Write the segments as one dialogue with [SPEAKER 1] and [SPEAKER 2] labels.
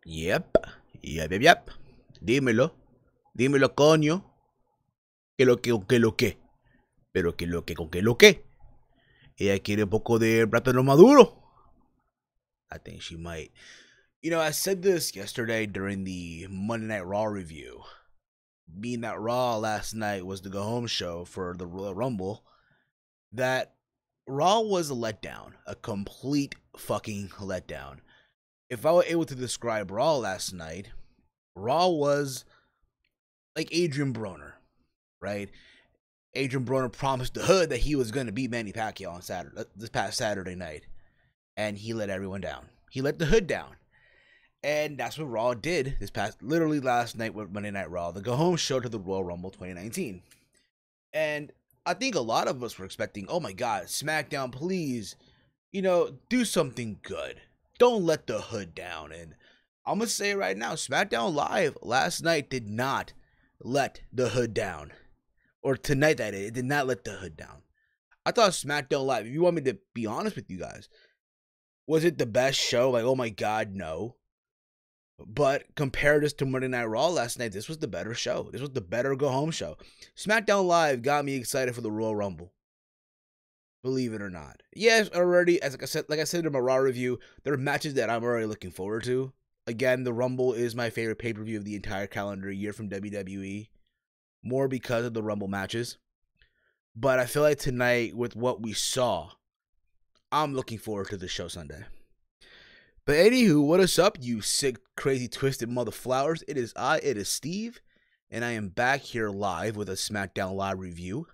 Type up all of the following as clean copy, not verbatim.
[SPEAKER 1] Yep, yep. Dímelo, dímelo, coño. Que lo que. Pero que lo que, con que lo que. Ella quiere un poco de plátano maduro. I think she might. You know, I said this yesterday during the Monday Night Raw review. Being that Raw last night was the go home show for the Royal Rumble, that Raw was a letdown. A complete fucking letdown. If I were able to describe Raw last night, Raw was like Adrian Broner, right? Adrian Broner promised the Hood that he was going to beat Manny Pacquiao on this past Saturday night, and he let everyone down. He let the Hood down, and that's what Raw did literally last night with Monday Night Raw, the go-home show to the Royal Rumble 2019. And I think a lot of us were expecting, oh my God, SmackDown, please, do something good. Don't let the Hood down. And I'm going to say right now, SmackDown Live last night did not let the Hood down. Or tonight, that it did not let the Hood down. I thought SmackDown Live, if you want me to be honest with you guys, was it the best show? Like, oh my God, no. But compare this to Monday Night Raw last night, this was the better show. This was the better go-home show. SmackDown Live got me excited for the Royal Rumble. Believe it or not. Yes, already, like I said in my Raw review, there are matches that I'm already looking forward to. Again, the Rumble is my favorite pay-per-view of the entire calendar year from WWE. More because of the Rumble matches. But I feel like tonight, with what we saw, I'm looking forward to the show Sunday. But anywho, what is up, you sick, crazy, twisted mother flowers? It is Steve, and I am back here live with a SmackDown Live review.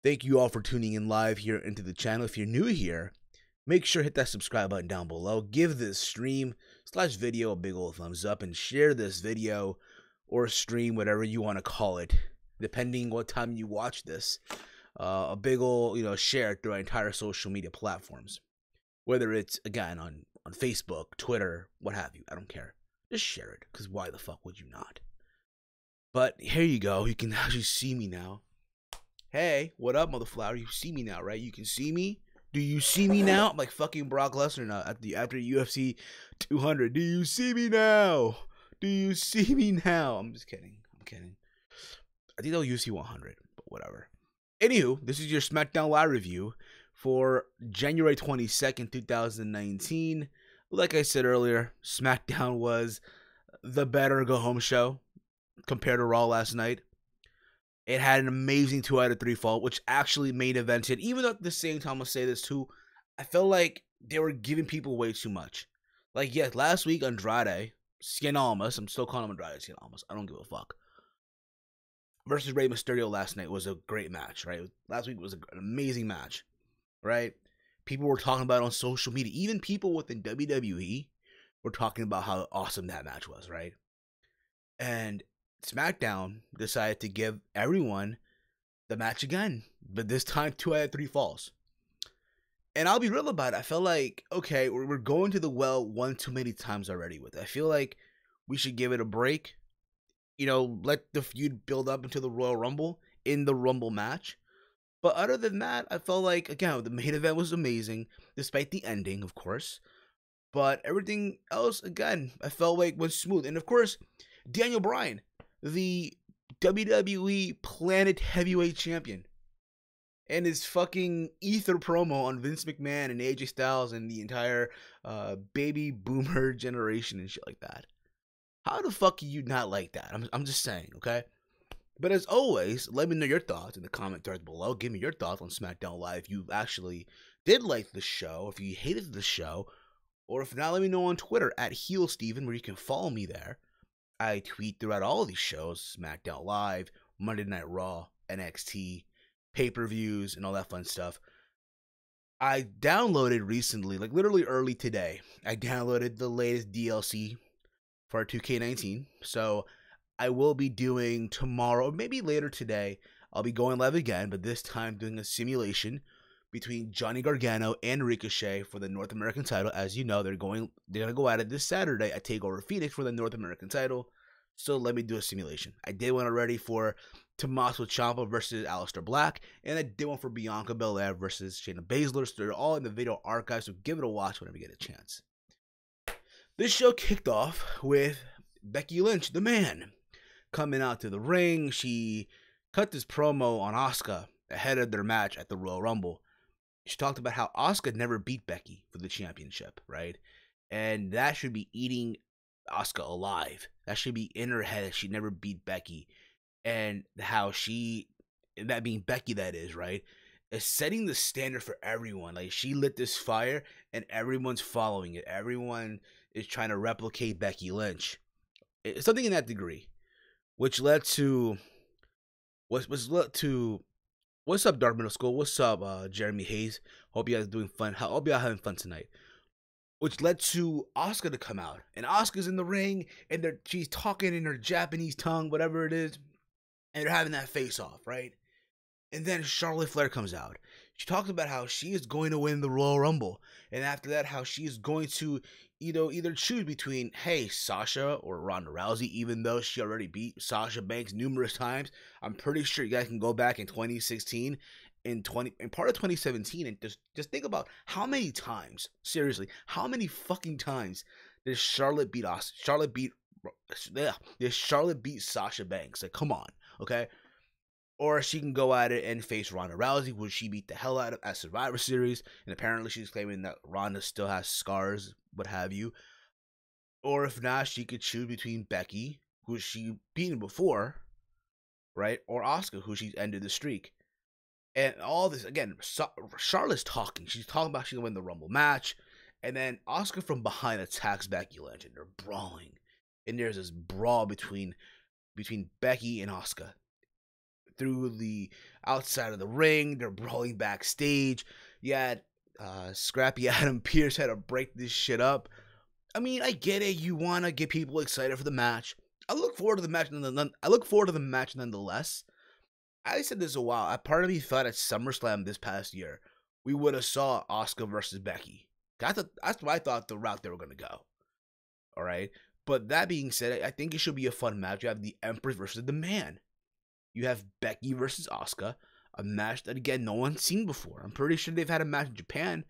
[SPEAKER 1] Thank you all for tuning in live here into the channel. If you're new here, make sure to hit that subscribe button down below. Give this stream/video a big old thumbs up, and share this video or stream, whatever you want to call it, depending what time you watch this. A big old, share through our entire social media platforms. Whether it's, again, on Facebook, Twitter, what have you. I don't care. Just share it, because why the fuck would you not? But here you go. You can actually see me now. Hey, what up, motherflower? You see me now, right? You can see me? Do you see me now? I'm like fucking Brock Lesnar now after UFC 200. Do you see me now? Do you see me now? I'm just kidding. I'm kidding. I think that was UFC 100, but whatever. Anywho, this is your SmackDown Live review for January 22nd, 2019. Like I said earlier, SmackDown was the better go-home show compared to Raw last night. It had an amazing 2 out of 3 fall, which actually main evented. Even though at the same time, I'll say this too, I felt like they were giving people way too much. Like, yes, last week, Andrade, Cien Almas, I'm still calling him Andrade Cien Almas, I don't give a fuck, versus Rey Mysterio last night was a great match, right? Last week was an amazing match, right? People were talking about it on social media. Even people within WWE were talking about how awesome that match was, right? And SmackDown decided to give everyone the match again, but this time 2 out of 3 falls. And I'll be real about it. I felt like, okay, we're going to the well one too many times already with it. I feel like we should give it a break. Let the feud build up into the Royal Rumble in the Rumble match. But other than that, I felt like, again, the main event was amazing, despite the ending, of course. But everything else, again, I felt like was smooth. And of course, Daniel Bryan, the WWE Planet Heavyweight Champion, and his fucking ether promo on Vince McMahon and AJ Styles and the entire baby boomer generation and shit like that. How the fuck do you not like that? I'm just saying, okay? But as always, let me know your thoughts in the comment threads below. Give me your thoughts on SmackDown Live. If you actually did like the show, if you hated the show, or if not, let me know on Twitter at HeelSteven, where you can follow me there. I tweet throughout all of these shows, SmackDown Live, Monday Night Raw, NXT, pay-per-views, and all that fun stuff. I downloaded recently, like literally early today, I downloaded the latest DLC for 2K19. So I will be doing tomorrow, or maybe later today, I'll be going live again, but this time doing a simulation between Johnny Gargano and Ricochet for the North American title. As you know, they're gonna go at it this Saturday at TakeOver Phoenix for the North American title. So let me do a simulation. I did one already for Tommaso Ciampa versus Aleister Black, and I did one for Bianca Belair versus Shayna Baszler. So they're all in the video archive, so give it a watch whenever you get a chance. This show kicked off with Becky Lynch, the man, coming out to the ring. She cut this promo on Asuka ahead of their match at the Royal Rumble. She talked about how Asuka never beat Becky for the championship, right? And that should be eating Asuka alive. That should be in her head that she never beat Becky. And how she, that being Becky that is, right, is setting the standard for everyone. Like, she lit this fire and everyone's following it. Everyone is trying to replicate Becky Lynch. It's something in that degree. Which led to, what's up, Dark Middle School? What's up, Jeremy Hayes? Hope you guys are doing fun. Hope y'all having fun tonight. Which led to Asuka to come out. And Asuka's in the ring, and she's talking in her Japanese tongue, whatever it is. And they're having that face-off, right? And then Charlotte Flair comes out. She talks about how she is going to win the Royal Rumble. And after that, how she is going to either choose between, hey, Sasha or Ronda Rousey, even though she already beat Sasha Banks numerous times. I'm pretty sure you guys can go back in 2016 in part of 2017 and just think about how many times, seriously, how many fucking times did Charlotte beat Sasha Banks? Like, come on, okay? Or she can go at it and face Ronda Rousey, which she beat the hell out of at Survivor Series. And apparently she's claiming that Ronda still has scars, what have you. Or if not, she could choose between Becky, who she beaten before, right? Or Asuka, who she's ended the streak. And all this, again, Charlotte's talking. She's talking about she's going to win the Rumble match. And then Asuka from behind attacks Becky Lynch. And they're brawling. And there's this brawl between Becky and Asuka. Through the outside of the ring, they're brawling backstage. You had Scrappy Adam Pearce had to break this shit up. I mean, I get it. You want to get people excited for the match. I look forward to the match. Nonetheless. I said this a while. Part of me thought at SummerSlam this past year, we would have saw Asuka versus Becky. That's what I thought the route they were going to go. All right. But that being said, I think it should be a fun match. You have the Empress versus the Man. You have Becky versus Asuka, a match that, again, no one's seen before. I'm pretty sure they've had a match in Japan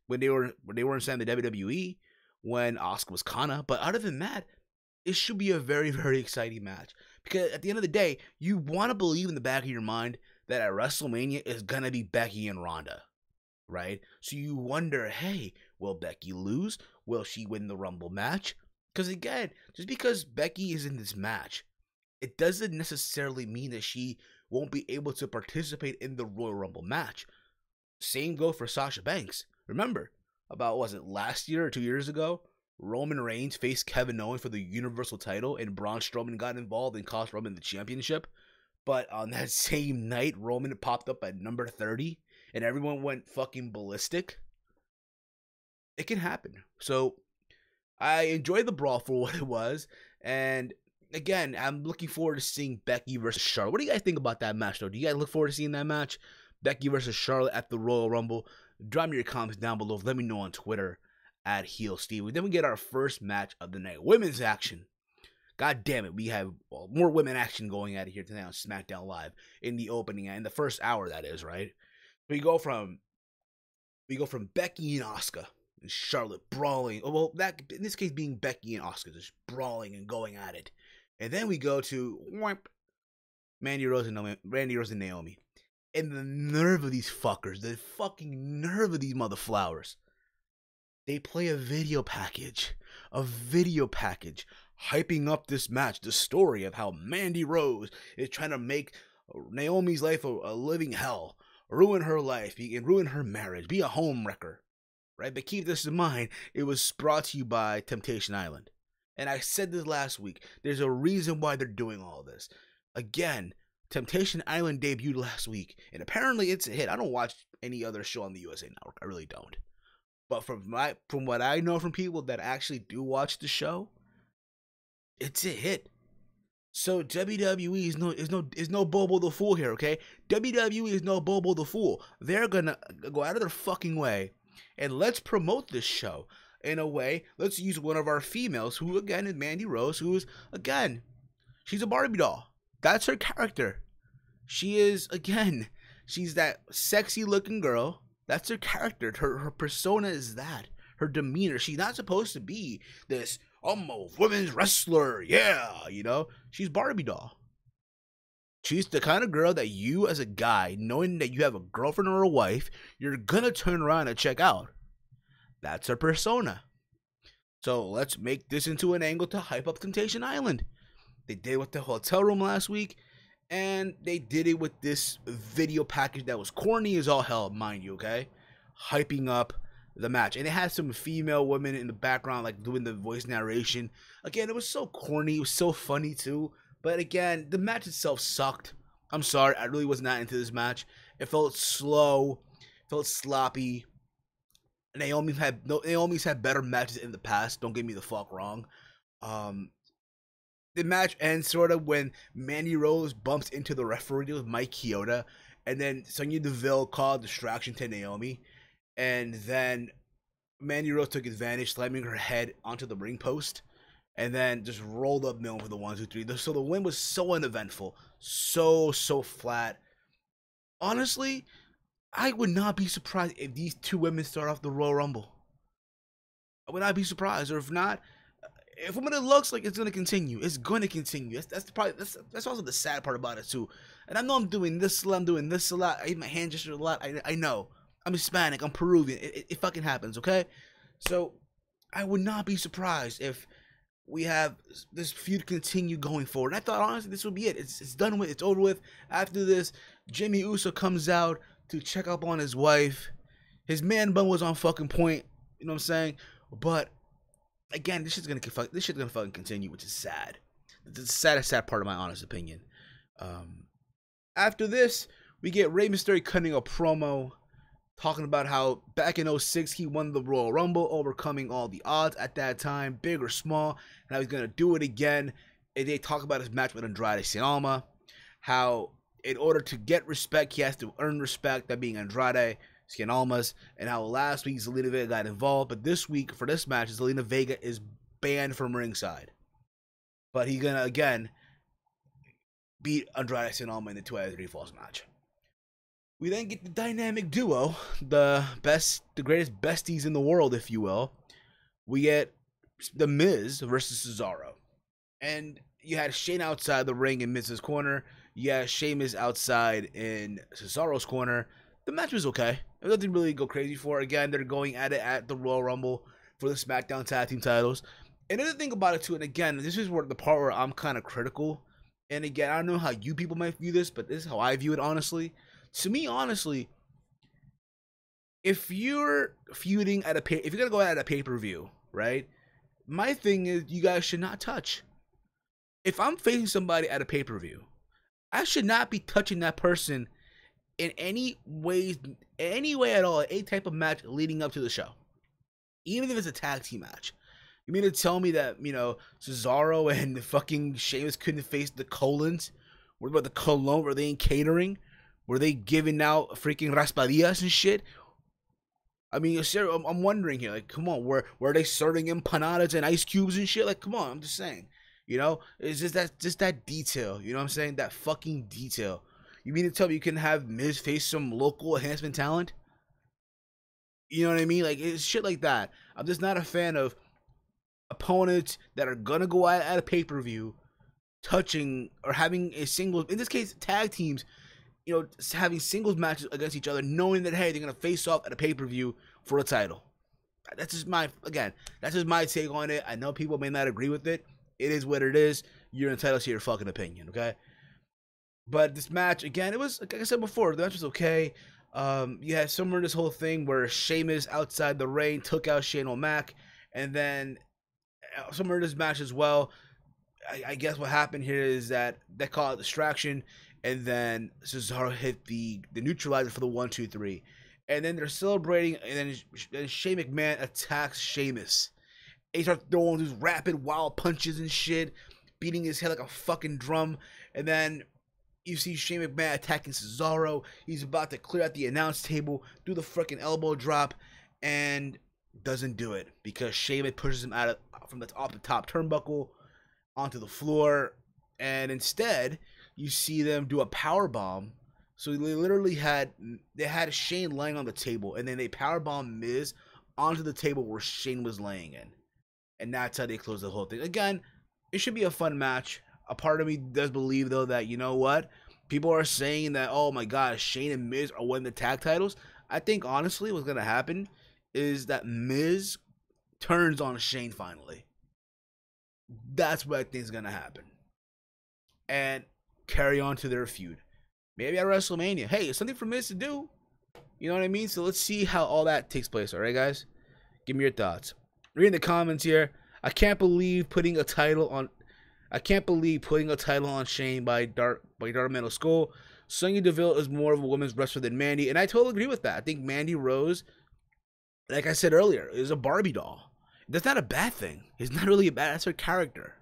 [SPEAKER 1] when they were inside the WWE when Asuka was Kana. But other than that, it should be a very, very exciting match. Because at the end of the day, you want to believe in the back of your mind that at WrestleMania is going to be Becky and Ronda, right? So you wonder, hey, will Becky lose? Will she win the Rumble match? Because again, just because Becky is in this match, it doesn't necessarily mean that she won't be able to participate in the Royal Rumble match. Same go for Sasha Banks. Remember, about, was it last year or 2 years ago? Roman Reigns faced Kevin Owens for the Universal title, and Braun Strowman got involved and cost Roman the championship. But on that same night, Roman popped up at number 30, and everyone went fucking ballistic. It can happen. So, I enjoyed the brawl for what it was, and again, I'm looking forward to seeing Becky versus Charlotte. What do you guys think about that match, though? Do you guys look forward to seeing that match? Becky versus Charlotte at the Royal Rumble. Drop me your comments down below. Let me know on Twitter at HeelSteve. Then we get our first match of the night. Women's action. God damn it. We have more women action going at it here tonight on SmackDown Live in the opening, in the first hour, that is, right? We go from Becky and Asuka and Charlotte brawling. Oh, well, that in this case being Becky and Asuka just brawling and going at it. And then we go to Mandy Rose and Naomi. And the nerve of these fuckers, the fucking nerve of these motherflowers. They play a video package, hyping up this match, the story of how Mandy Rose is trying to make Naomi's life a living hell, ruin her life, and ruin her marriage, be a home wrecker, right? But keep this in mind, it was brought to you by Temptation Island. And I said this last week, there's a reason why they're doing all this. Again, Temptation Island debuted last week, and apparently it's a hit. I don't watch any other show on the USA Network. I really don't. But from what I know from people that actually do watch the show, it's a hit. So WWE is no Bobo the Fool here, okay? WWE is no Bobo the Fool. They're gonna go out of their fucking way and let's promote this show. In a way, let's use one of our females, who again is Mandy Rose, who is, again, she's a Barbie doll. That's her character. She is, again, she's that sexy looking girl. That's her character. Her persona is that. Her demeanor. She's not supposed to be this I'm a women's wrestler, yeah, you know? She's Barbie doll. She's the kind of girl that you, as a guy, knowing that you have a girlfriend or a wife, you're gonna turn around and check out. That's her persona. So let's make this into an angle to hype up Temptation Island. They did it with the hotel room last week, and they did it with this video package that was corny as all hell, mind you, okay? Hyping up the match. And it had some female women in the background, like, doing the voice narration. Again, it was so corny. It was so funny, too. But again, the match itself sucked. I'm sorry. I really was not into this match. It felt slow. It felt sloppy. Naomi's had better matches in the past. Don't get me the fuck wrong. The match ends sort of when Mandy Rose bumps into the referee with Mike Chioda, and then Sonya Deville called distraction to Naomi, and then Mandy Rose took advantage, slamming her head onto the ring post, and then just rolled up Milne for the 1, 2, 3. So the win was so uneventful, so flat. Honestly, I would not be surprised if these two women start off the Royal Rumble. I would not be surprised, or if not, if it looks like it's gonna continue, it's gonna continue. That's also the sad part about it too. And I know I'm doing this a lot, I'm doing this a lot. I eat my hand gesture a lot. I know. I'm Hispanic. I'm Peruvian. It fucking happens, okay? So I would not be surprised if we have this feud continue going forward. And I thought honestly this would be it. It's done with. It's over with. After this, Jimmy Uso comes out to check up on his wife. His man bun was on fucking point. You know what I'm saying? But again, this shit's gonna fucking continue, which is sad. It's the sad part of my honest opinion. After this, we get Rey Mysterio cutting a promo, talking about how back in 06 he won the Royal Rumble, overcoming all the odds at that time, big or small, and how he's gonna do it again. And they talk about his match with Andrade Cien Almas, how in order to get respect, he has to earn respect, that being Andrade Cien Almas, and how last week Zelina Vega got involved, but this week for this match, Zelina Vega is banned from ringside. But he's gonna again beat Andrade Cien Almas in the 2 out of 3 falls match. We then get the dynamic duo, the greatest besties in the world, if you will. We get The Miz versus Cesaro, and you had Shane outside the ring in Miz's corner. You had Sheamus outside in Cesaro's corner. The match was okay. It nothing really go crazy for. Again, they're going at it at the Royal Rumble for the SmackDown Tag Team titles. Another thing about it too, and again, this is where the part where I'm kind of critical. And again, I don't know how you people might view this, but this is how I view it honestly. To me, honestly, if you're feuding at if you're gonna go at a pay-per-view, right? My thing is you guys should not touch. If I'm facing somebody at a pay-per-view, I should not be touching that person in any way at all, any type of match leading up to the show. Even if it's a tag team match. You mean to tell me that, you know, Cesaro and fucking Sheamus couldn't face the Colons? What about the Cologne? Were they in catering? Were they giving out freaking raspadillas and shit? I mean, I'm wondering here, like, come on, were they serving empanadas and ice cubes and shit? Like, come on, I'm just saying. You know, it's just that detail. You know what I'm saying? That fucking detail. You mean to tell me you can have Miz face some local enhancement talent? You know what I mean? Like, it's shit like that. I'm just not a fan of opponents that are gonna go at a pay-per-view touching or having a singles, in this case tag teams, you know, having singles matches against each other, knowing that, hey, they're gonna face off at a pay-per-view for a title. That's just my take on it. I know people may not agree with it. It is what it is. You're entitled to your fucking opinion, okay? But this match, again, it was, like I said before, the match was okay. You had somewhere this whole thing where Sheamus outside the ring took out Shane O'Mac, and then somewhere in this match as well, I guess what happened here is that they call it distraction, and then Cesaro hit the neutralizer for the 1, 2, 3. And then they're celebrating, and then Shane McMahon attacks Sheamus. He starts throwing these rapid, wild punches and shit, beating his head like a fucking drum. And then you see Shane McMahon attacking Cesaro. He's about to clear out the announce table, do the freaking elbow drop, and doesn't do it because Sheamus pushes him out from off the top turnbuckle onto the floor. And instead, you see them do a power bomb. So they literally had Shane laying on the table, and then they power bomb Miz onto the table where Shane was laying in. And that's how they close the whole thing. Again, it should be a fun match. A part of me does believe, though, that, you know what? People are saying that, oh my god, Shane and Miz are winning the tag titles. I think, honestly, what's going to happen is that Miz turns on Shane finally. That's what I think is going to happen. And carry on to their feud. Maybe at WrestleMania. Hey, it's something for Miz to do. You know what I mean? So let's see how all that takes place. All right, guys? Give me your thoughts. Reading the comments here. I can't believe putting a title on Shane by Dark Metal Skull. Sonya Deville is more of a women's wrestler than Mandy, and I totally agree with that. I think Mandy Rose, like I said earlier, is a Barbie doll. That's not a bad thing. It's not really a bad. That's her character.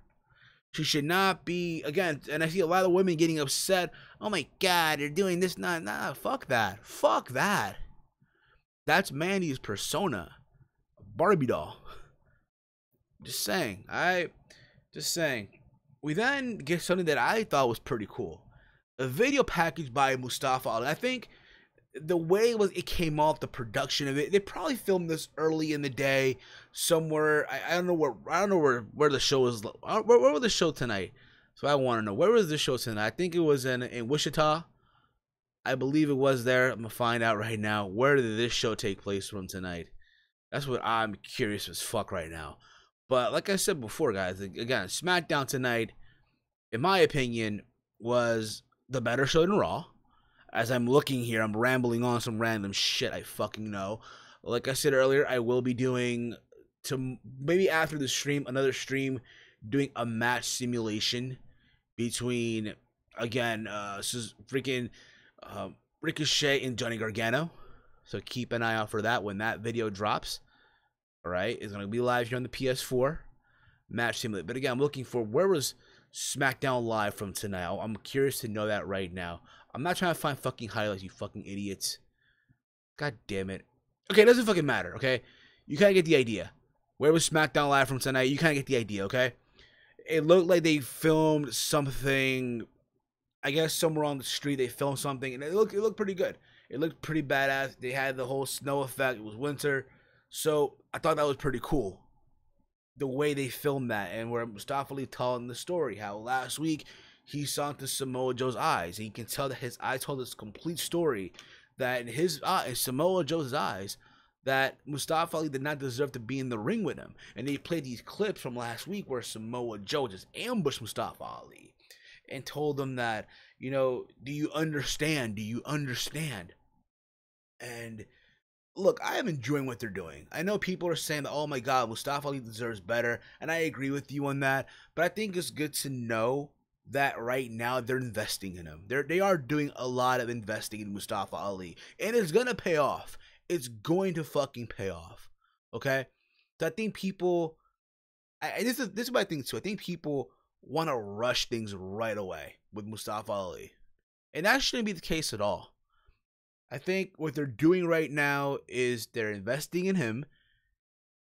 [SPEAKER 1] She should not be, again, and I see a lot of women getting upset. Oh my god, they're doing this. Nah, fuck that. Fuck that. That's Mandy's persona. A Barbie doll. Just saying. We then get something that I thought was pretty cool. A video package by Mustafa Ali. I think the way it came off, the production of it, they probably filmed this early in the day somewhere. I don't know where the show is. Where was the show tonight? So I want to know, where was the show tonight? I think it was in Wichita. I believe it was there. I'm gonna find out right now. Where did this show take place from tonight? That's what I'm curious as fuck right now. But like I said before, guys, again, SmackDown tonight, in my opinion, was the better show than Raw. As I'm looking here, I'm rambling on some random shit I fucking know. Like I said earlier, I will be doing, maybe after the stream, another stream, doing a match simulation between, again, freaking Ricochet and Johnny Gargano. So keep an eye out for that when that video drops. Alright, it's going to be live here on the PS4 match simulator. But again, I'm looking for, where was SmackDown Live from tonight? I'm curious to know that right now. I'm not trying to find fucking highlights, you fucking idiots. God damn it. Okay, it doesn't fucking matter, okay? You kind of get the idea. Where was SmackDown Live from tonight? You kind of get the idea, okay? It looked like they filmed something, I guess somewhere on the street they filmed something, and it looked pretty good. It looked pretty badass. They had the whole snow effect. It was winter. So I thought that was pretty cool, the way they filmed that, and where Mustafa Ali telling the story, how last week he saw into Samoa Joe's eyes, and you can tell that his eyes told this complete story, that in his in Samoa Joe's eyes, that Mustafa Ali did not deserve to be in the ring with him. And they played these clips from last week where Samoa Joe just ambushed Mustafa Ali and told him that, you know, do you understand? Do you understand? And look, I am enjoying what they're doing. I know people are saying that, oh my god, Mustafa Ali deserves better, and I agree with you on that, but I think it's good to know that right now they're investing in him. They are doing a lot of investing in Mustafa Ali, and it's gonna pay off. It's going to fucking pay off, okay? So I think people, this is my thing too, I think people want to rush things right away with Mustafa Ali, and that shouldn't be the case at all. I think what they're doing right now is they're investing in him,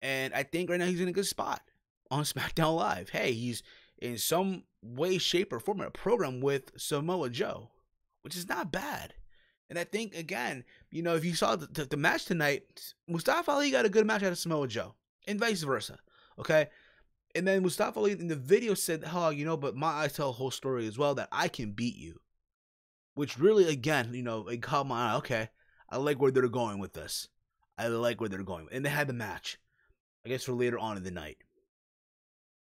[SPEAKER 1] and I think right now he's in a good spot on SmackDown Live. Hey, he's in some way, shape, or form in a program with Samoa Joe, which is not bad. And I think, again, you know, if you saw the match tonight, Mustafa Ali got a good match out of Samoa Joe, and vice versa, okay? And then Mustafa Ali in the video said, oh, you know, but my eyes tell a whole story as well, that I can beat you. Which really, again, you know, it caught my eye. Okay, I like where they're going with this. I like where they're going. And they had the match, I guess, for later on in the night.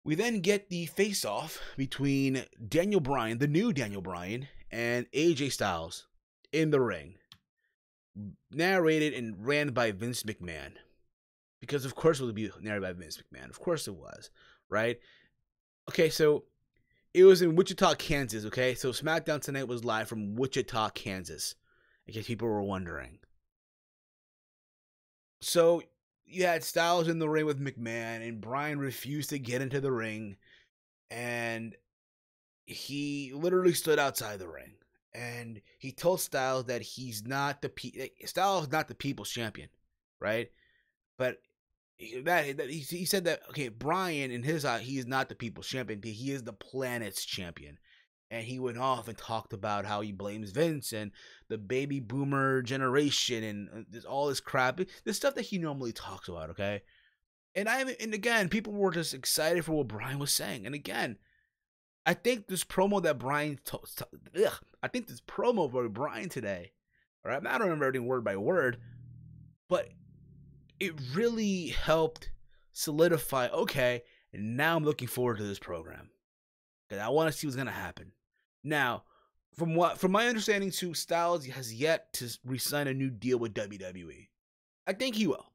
[SPEAKER 1] We then get the face-off between Daniel Bryan, the new Daniel Bryan, and AJ Styles in the ring. Narrated and ran by Vince McMahon. Because, of course, it would be narrated by Vince McMahon. Of course it was, right? Okay, so it was in Wichita, Kansas, okay? So SmackDown tonight was live from Wichita, Kansas, in case people were wondering. So you had Styles in the ring with McMahon, and Bryan refused to get into the ring, and he literally stood outside the ring, and he told Styles that he's not Styles is not the people's champion, right? But he said that, okay, Bryan, in his eye, he is not the people's champion, but he is the planet's champion. And he went off and talked about how he blames Vince and the baby boomer generation and all this crap, this stuff that he normally talks about, okay? And again, people were just excited for what Bryan was saying. And again, I think this promo that Bryan I think this promo for Bryan today, all right, I don't remember everything word by word, but it really helped solidify, okay, and now I'm looking forward to this program. Because I want to see what's gonna happen. Now, from my understanding too, Styles has yet to re-sign a new deal with WWE. I think he will.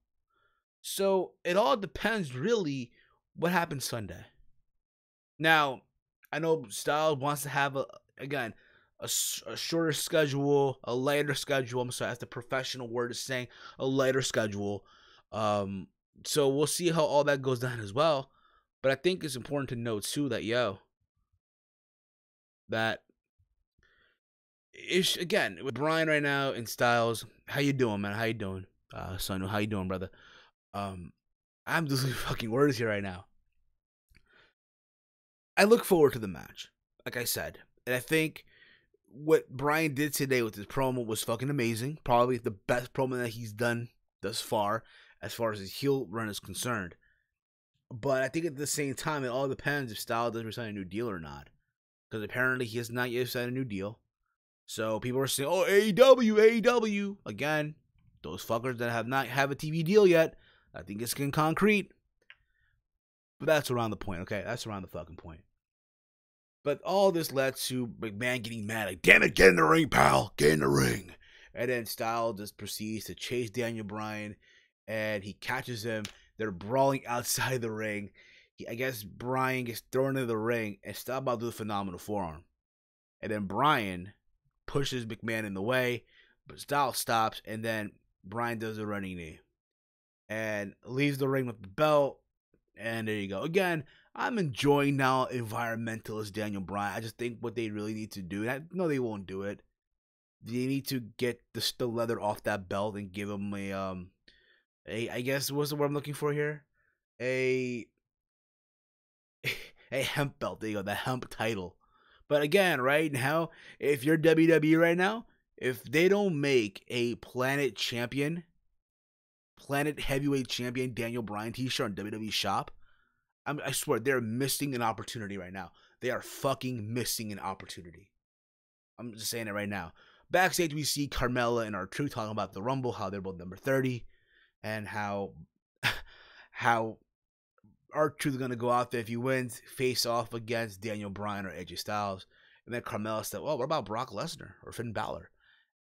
[SPEAKER 1] So it all depends really what happens Sunday. Now, I know Styles wants to have a shorter schedule, a lighter schedule. I'm sorry, that's the professional word is saying, a lighter schedule. So we'll see how all that goes down as well. But I think it's important to note too that that ish again with Bryan right now and Styles. How you doing, man? How you doing, son? How you doing, brother? I'm just fucking words here right now. I look forward to the match, like I said, and I think what Bryan did today with his promo was fucking amazing. Probably the best promo that he's done thus far, as his heel run is concerned. But I think at the same time, it all depends if Styles does resign a new deal or not, because apparently he has not yet signed a new deal. So people are saying, "Oh, AEW." Again, those fuckers that have not have a TV deal yet, I think it's getting concrete. But that's around the point, okay? That's around the fucking point. But all this led to McMahon getting mad, like, damn it, get in the ring, pal, get in the ring. And then Styles just proceeds to chase Daniel Bryan, and he catches him. They're brawling outside the ring. I guess Bryan gets thrown into the ring, and Styles about to do the phenomenal forearm. And then Bryan pushes McMahon in the way, but Styles stops, and then Bryan does a running knee. And leaves the ring with the belt, and there you go. Again, I'm enjoying now environmentalist Daniel Bryan. I just think what they really need to do, and I know they won't do it, they need to get the leather off that belt and give him a I guess what's the word I'm looking for here? A hemp belt. There you go, the hemp title. But again, right now, if you're WWE right now, if they don't make a Planet Heavyweight Champion Daniel Bryan t-shirt on WWE Shop, I swear, they're missing an opportunity right now. They are fucking missing an opportunity. I'm just saying it right now. Backstage, we see Carmella and R-Truth talking about the Rumble, how they're both number 30, and how R-Truth is going to go out there if he wins, face off against Daniel Bryan or AJ Styles. And then Carmella said, well, what about Brock Lesnar or Finn Balor?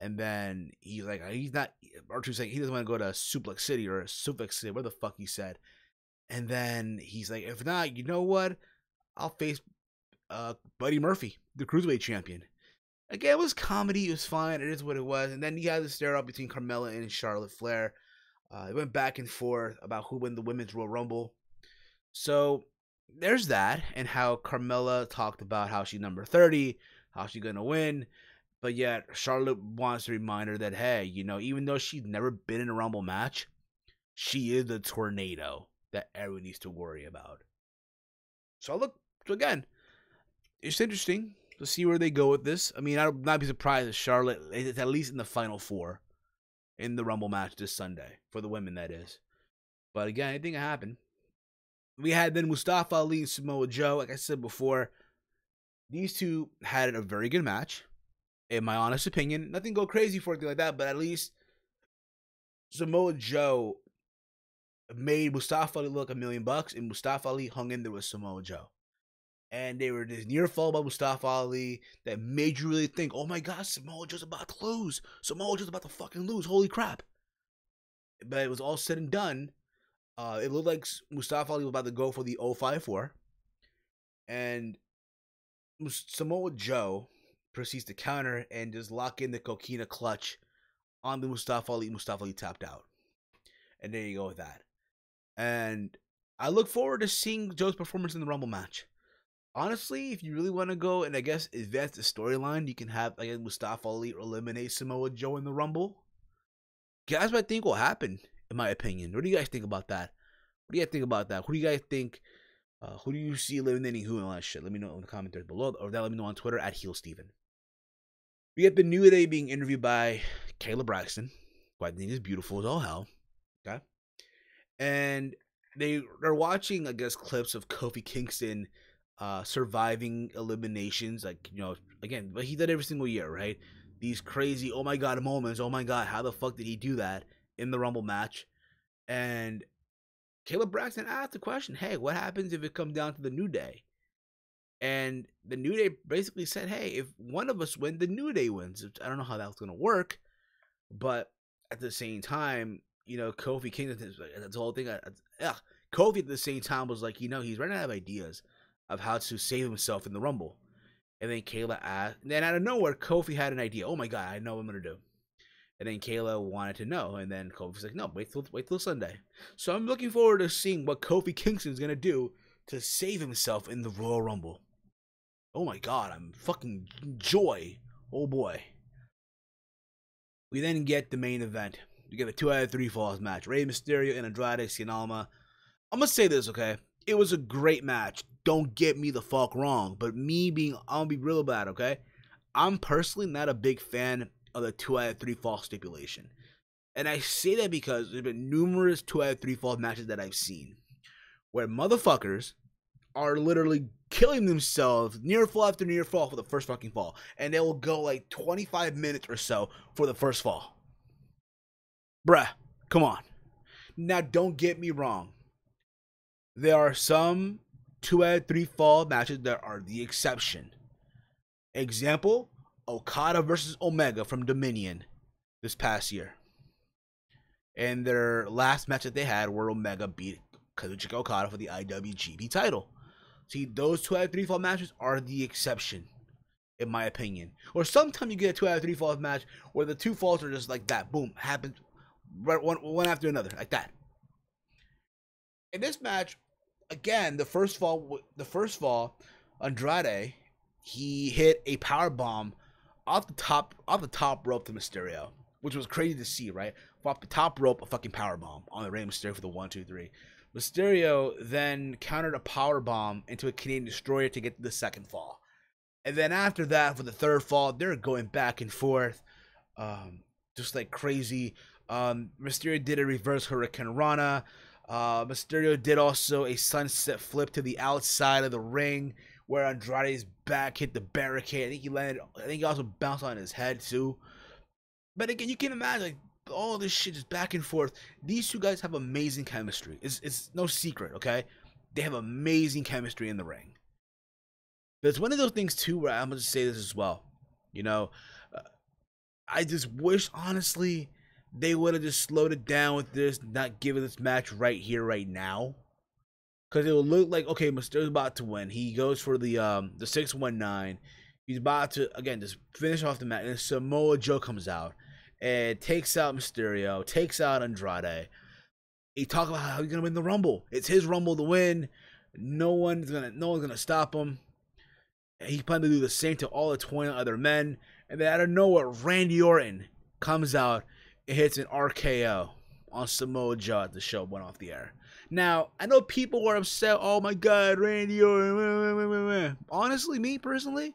[SPEAKER 1] And then he's like, R-Truth's saying he doesn't want to go to Suplex City or Suplex City, where the fuck he said. And then he's like, if not, you know what? I'll face Buddy Murphy, the Cruiserweight Champion. Again, it was comedy. It was fine. It is what it was. And then you had the stare up between Carmella and Charlotte Flair. It went back and forth about who won the Women's Royal Rumble. So there's that, and how Carmella talked about how she's number 30, how she's going to win. But yet, Charlotte wants to remind her that, hey, even though she's never been in a Rumble match, she is the tornado that everyone needs to worry about. So again, it's interesting to see where they go with this. I mean, I would not be surprised if Charlotte is at least in the final 4 in the Rumble match this Sunday, for the women, that is. But again, anything can happen. We had then Mustafa Ali and Samoa Joe. Like I said before, these two had a very good match, in my honest opinion. Nothing go crazy for anything like that, but at least Samoa Joe made Mustafa Ali look $1 million, and Mustafa Ali hung in there with Samoa Joe. And they were this near fall by Mustafa Ali that made you really think, oh my God, Samoa Joe's about to lose. Samoa Joe's about to fucking lose. Holy crap. But it was all said and done. It looked like Mustafa Ali was about to go for the 054. And Samoa Joe proceeds to counter and just lock in the coquina clutch on the Mustafa Ali. Mustafa Ali tapped out. And there you go with that. And I look forward to seeing Joe's performance in the Rumble match. Honestly, if you really want to go and I guess advance the storyline, you can have Mustafa Ali eliminate Samoa Joe in the Rumble. That's what I think will happen, in my opinion. What do you guys think about that? What do you guys think about that? Who do you guys think? Who do you see eliminating who and all that shit? Let me know in the comments below, or let me know on Twitter at HeelSteven. We have the New Day being interviewed by Kayla Braxton, who I think is beautiful as all hell. Okay, and they're watching, I guess, clips of Kofi Kingston surviving eliminations, like, you know, again, but he did every single year, right? These crazy, oh my god moments, oh my god, how the fuck did he do that in the Rumble match? And Caleb Braxton asked the question, hey, what happens if it comes down to the New Day? And the New Day basically said, hey, if one of us wins, the New Day wins. I don't know how that's going to work, but at the same time, you know, Kofi Kingston, that's the whole thing. Kofi at the same time was like, you know, he's running out of ideas of how to save himself in the Rumble. And then Kayla asked, and then out of nowhere, Kofi had an idea. Oh my god, I know what I'm going to do. And then Kayla wanted to know, and then Kofi's like, no, wait till Sunday. So I'm looking forward to seeing what Kofi Kingston's going to do to save himself in the Royal Rumble. Oh my god, I'm fucking joy. Oh boy. We then get the main event. We get a 2 out of 3 falls match. Rey Mysterio and Andrade Cien Almas. I'm gonna say this, okay? It was a great match. Don't get me the fuck wrong. But I'll be real about it, okay? I'm personally not a big fan of the 2 out of 3 fall stipulation. And I say that because there's been numerous 2 out of 3 fall matches that I've seen where motherfuckers are literally killing themselves near fall after near fall for the first fucking fall. And they will go like 25 minutes or so for the first fall. Bruh, come on. Now, don't get me wrong. There are some 2 out of 3 fall matches that are the exception. Example, Okada versus Omega from Dominion this past year. And their last match that they had where Omega beat Kazuchika Okada for the IWGP title. See, those 2 out of 3 fall matches are the exception, in my opinion. Or sometimes you get a 2 out of 3 falls match where the 2 falls are just like that. Boom, happens right one after another, like that. In this match, again, the first fall, Andrade, he hit a power bomb off the top rope to Mysterio, which was crazy to see, right? Off the top rope, a fucking power bomb on the Rey Mysterio for the 1, 2, 3. Mysterio then countered a power bomb into a Canadian Destroyer to get to the second fall. And then after that, for the third fall, they're going back and forth, just like crazy. Mysterio did a reverse Hurricane Rana. Mysterio did also a sunset flip to the outside of the ring where Andrade's back hit the barricade. I think he also bounced on his head too. But again, you can imagine, like, all this shit is back and forth. These two guys have amazing chemistry. It's no secret, okay? They have amazing chemistry in the ring. But it's one of those things too where I'm gonna say this as well. You know, I just wish, honestly, they would have just slowed it down with this, not giving this match right here, right now. Because it will look like, okay, Mysterio's about to win. He goes for the 619. He's about to, again, just finish off the match. And Samoa Joe comes out and takes out Mysterio, takes out Andrade. He talks about how he's gonna win the Rumble. It's his Rumble to win. No one's gonna stop him. He planned to do the same to all the 20 other men. And then out of nowhere, Randy Orton comes out and hits an RKO on Samoa Joe as the show went off the air. Now, I know people were upset. Oh my god, Randy Orton. Honestly, me personally,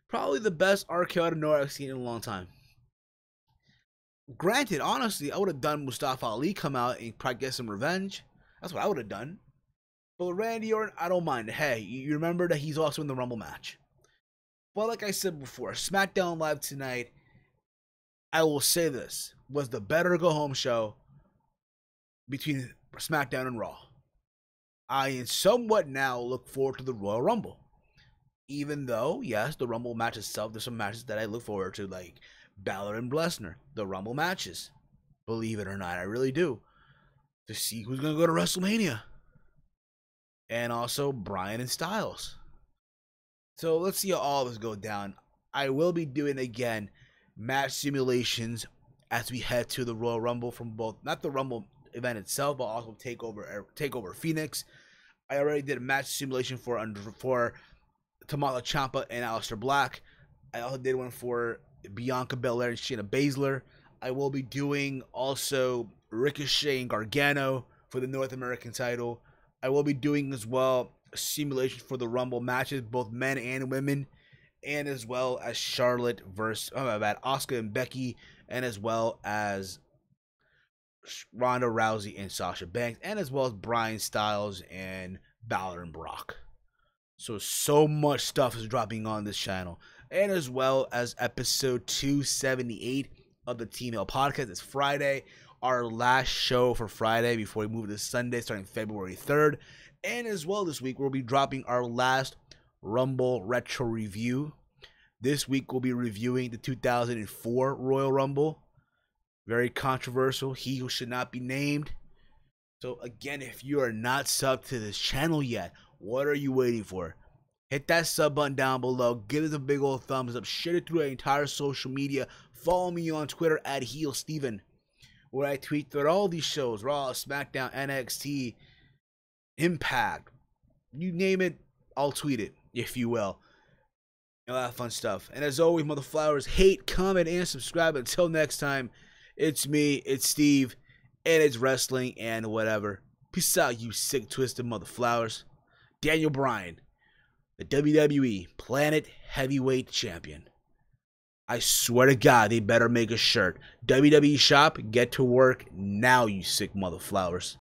[SPEAKER 1] probably the best RKO out of nowhere I've seen in a long time. Granted, honestly, I would have done Mustafa Ali come out and probably get some revenge. That's what I would have done. But Randy Orton, I don't mind. Hey, you remember that he's also in the Rumble match. But like I said before, SmackDown Live tonight, I will say this, was the better go-home show between SmackDown and Raw. I somewhat now look forward to the Royal Rumble. Even though, yes, the Rumble match itself, there's some matches that I look forward to, like Balor and Lesnar, the Rumble matches. Believe it or not, I really do. To see who's going to go to WrestleMania. And also Bryan and Styles. So let's see how all this go down. I will be doing, again, match simulations as we head to the Royal Rumble from both, not the Rumble event itself, but also Takeover Phoenix. I already did a match simulation for Tommaso Ciampa and Aleister Black. I also did one for Bianca Belair and Shayna Baszler. I will be doing also Ricochet and Gargano for the North American title. I will be doing as well a simulation for the Rumble matches, both men and women, and as well as Charlotte versus Asuka and Becky, and as well as Ronda Rousey and Sasha Banks, and as well as Bryan Styles and Balor and Brock. So much stuff is dropping on this channel, and as well as episode 278 of the T-Mail podcast. It's Friday, our last show for Friday before we move to Sunday, starting February 3rd. And as well this week, we'll be dropping our last Rumble Retro review. This week, we'll be reviewing the 2004 Royal Rumble. Very controversial. He who should not be named. So again, if you are not subbed to this channel yet, what are you waiting for? Hit that sub button down below. Give us a big old thumbs up. Share it through our entire social media. Follow me on Twitter at HeelSteven, where I tweet throughout all these shows. Raw, SmackDown, NXT, Impact. You name it, I'll tweet it, if you will. A lot of fun stuff. And as always, mother flowers, hate, comment, and subscribe. Until next time, it's me, it's Steve, and it's wrestling and whatever. Peace out, you sick, twisted mother flowers. Daniel Bryan, the WWE Planet Heavyweight Champion. I swear to God, they better make a shirt. WWE Shop, get to work now, you sick mother flowers.